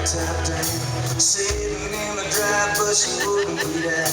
tap dance, sitting in the drive, but she wouldn't be there.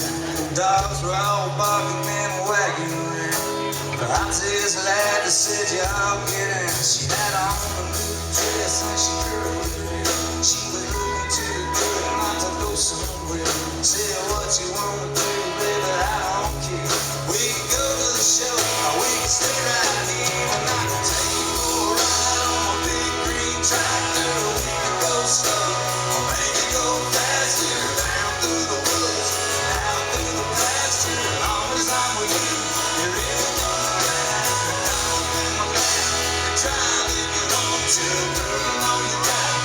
Dogs were all barking and wagging around. I just glad to sit you all get in. She had on a new dress and she curled her hair. She was looking too good not to go somewhere. Said what you wanna do, baby, I don't care. We can go to the show, or we can stay right here, and I can take you for a ride on my big green tractor. We can go slow, or make it go faster, down through the woods, out through the pasture. As long as I'm with you, there isn't gonna matter. Don't put my back and try to get on to a girl, you know you're right.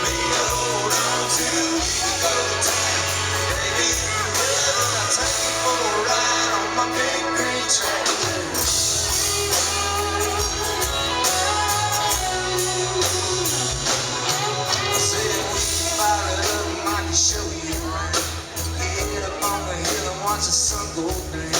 Me to hold on to, we can go to town. Baby, if you will, I'll take you for a ride on my big green tractor. I said we can fire it up and I can show you around. Get up on the hill and watch the sun go down.